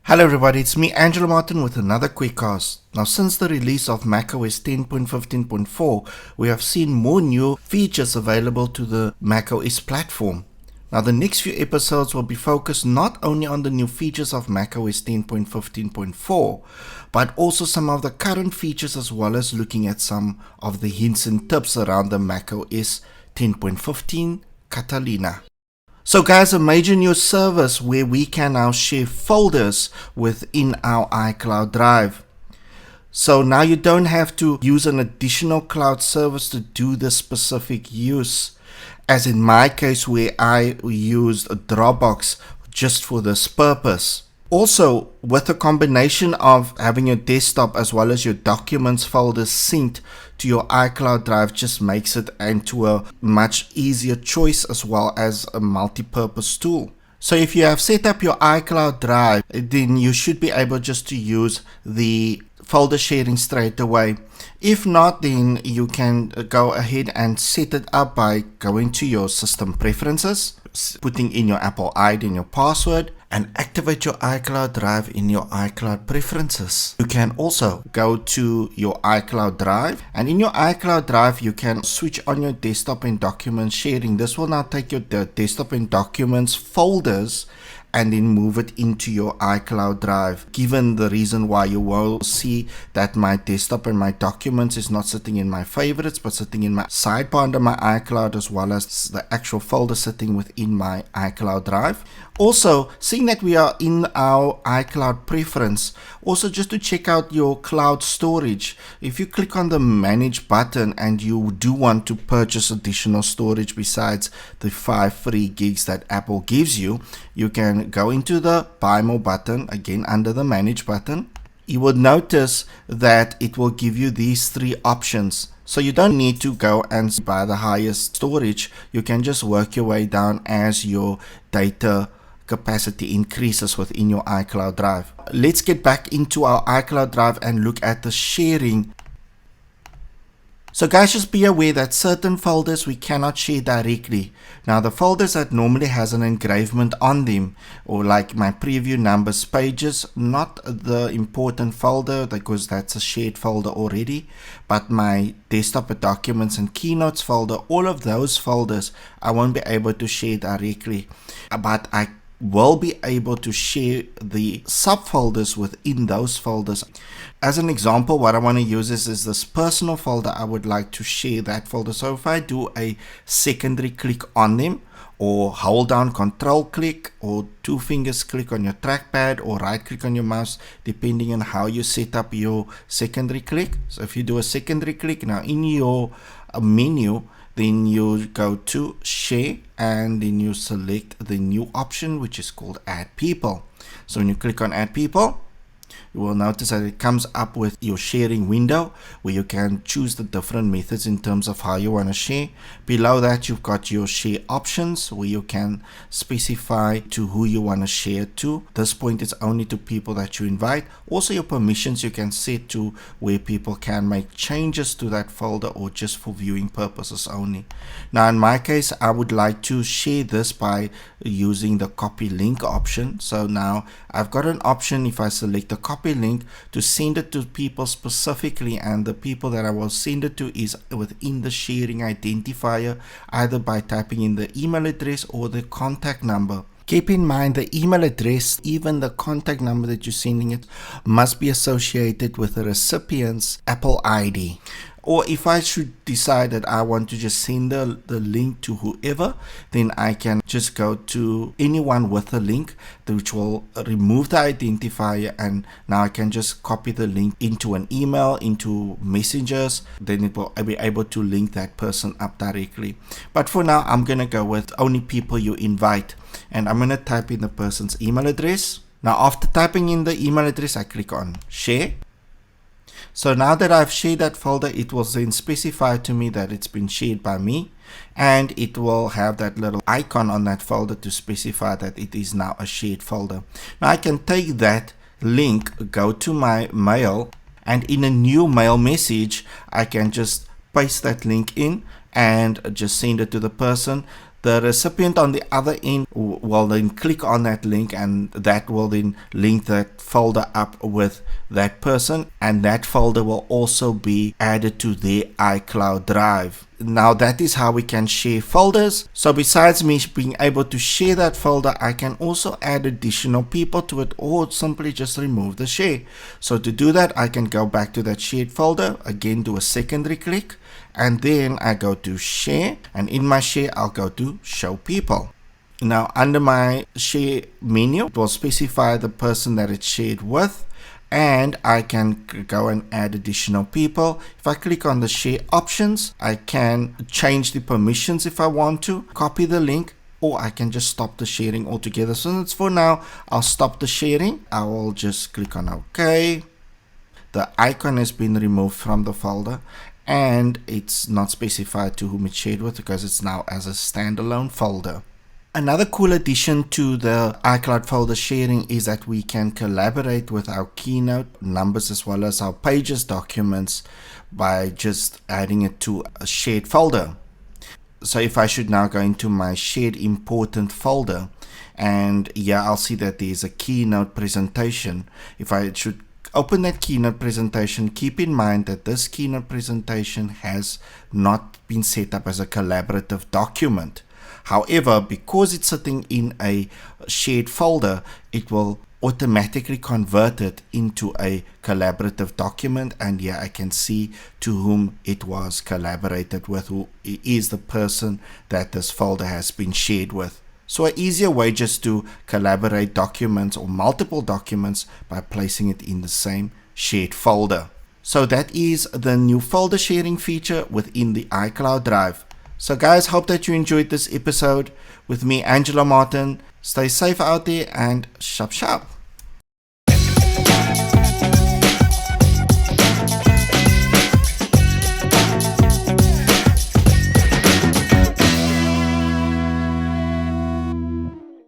Hello everybody, it's me Angelo Martin with another Quickcast. Now since the release of macOS 10.15.4, we have seen more new features available to the macOS platform. Now the next few episodes will be focused not only on the new features of macOS 10.15.4, but also some of the current features as well as looking at some of the hints and tips around the macOS 10.15 Catalina. So guys, a major new service where we can now share folders within our iCloud drive. So now you don't have to use an additional cloud service to do this specific use, as in my case where I used a Dropbox just for this purpose. Also, with a combination of having your desktop as well as your documents folders synced to your iCloud drive just makes it into a much easier choice as well as a multi-purpose tool. So if you have set up your iCloud drive, then you should be able just to use the folder sharing straight away. If not, then you can go ahead and set it up by going to your system preferences, putting in your Apple ID and your password, and activate your iCloud drive in your iCloud preferences. You can also go to your iCloud drive, and in your iCloud drive you can switch on your desktop and document sharing. This will now take your desktop and documents folders and then move it into your iCloud drive. Given the reason why you will see that my desktop and my documents is not sitting in my favorites but sitting in my sidebar under my iCloud, as well as the actual folder sitting within my iCloud drive. Also, seeing that we are in our iCloud preference, also just to check out your cloud storage, if you click on the manage button and you do want to purchase additional storage besides the 5 free gigs that Apple gives you, you can go into the buy more button, again under the manage button. You will notice that it will give you these three options. So you don't need to go and buy the highest storage. You can just work your way down as your data capacity increases within your iCloud drive. Let's get back into our iCloud drive and look at the sharing. So guys, just be aware that certain folders we cannot share directly. Now the folders that normally has an engravement on them, or like my preview numbers pages, not the important folder because that's a shared folder already, but my desktop documents and keynotes folder, all of those folders I won't be able to share directly, but I will be able to share the subfolders within those folders. As an example, what I want to use is this personal folder. I would like to share that folder. So if I do a secondary click on them, or hold down control click, or two fingers click on your trackpad, or right click on your mouse, depending on how you set up your secondary click. So if you do a secondary click, now in your menu, then you go to share and then you select the new option, which is called add people. So when you click on add people, you will notice that it comes up with your sharing window where you can choose the different methods in terms of how you want to share. Below that, you've got your share options where you can specify to who you want to share to. This point is only to people that you invite. Also your permissions you can set to where people can make changes to that folder or just for viewing purposes only. Now in my case, I would like to share this by using the copy link option. So now I've got an option, if I select the copy link, to send it to people specifically, and the people that I will send it to is within the sharing identifier, either by typing in the email address or the contact number. Keep in mind the email address, even the contact number that you're sending it, must be associated with the recipient's Apple ID. Or if I should decide that I want to just send the link to whoever, then I can just go to anyone with a link, which will remove the identifier, and now I can just copy the link into an email, into messengers, then it will be able to link that person up directly. But for now, I'm going to go with only people you invite, and I'm going to type in the person's email address. Now after typing in the email address, I click on share. So now that I've shared that folder, it will then specify to me that it's been shared by me, and it will have that little icon on that folder to specify that it is now a shared folder. Now I can take that link, go to my mail, And in a new mail message, I can just paste that link in and just send it to the person. The recipient on the other end will then click on that link, and that will then link that folder up with that person, and that folder will also be added to their iCloud drive. Now that is how we can share folders. So besides me being able to share that folder, I can also add additional people to it, or simply just remove the share. So to do that, I can go back to that shared folder, again do a secondary click, and then I go to share, and in my share I'll go to show people. Now under my share menu, it will specify the person that it's shared with, and I can go and add additional people. If I click on the share options, I can change the permissions if I want to, copy the link, or I can just stop the sharing altogether. So that's for now, I'll stop the sharing. I will just click on OK. The icon has been removed from the folder, and it's not specified to whom it's shared with because it's now as a standalone folder. Another cool addition to the iCloud folder sharing is that we can collaborate with our Keynote numbers as well as our Pages documents by just adding it to a shared folder. So if I should now go into my shared important folder, and yeah, I'll see that there's a Keynote presentation. If I should open that Keynote presentation, keep in mind that this Keynote presentation has not been set up as a collaborative document. However, because it's sitting in a shared folder, it will automatically convert it into a collaborative document, and here I can see to whom it was collaborated with, who is the person that this folder has been shared with. So an easier way just to collaborate documents or multiple documents by placing it in the same shared folder. So that is the new folder sharing feature within the iCloud Drive. So guys, hope that you enjoyed this episode with me, Angelo Martin. Stay safe out there and sharp sharp.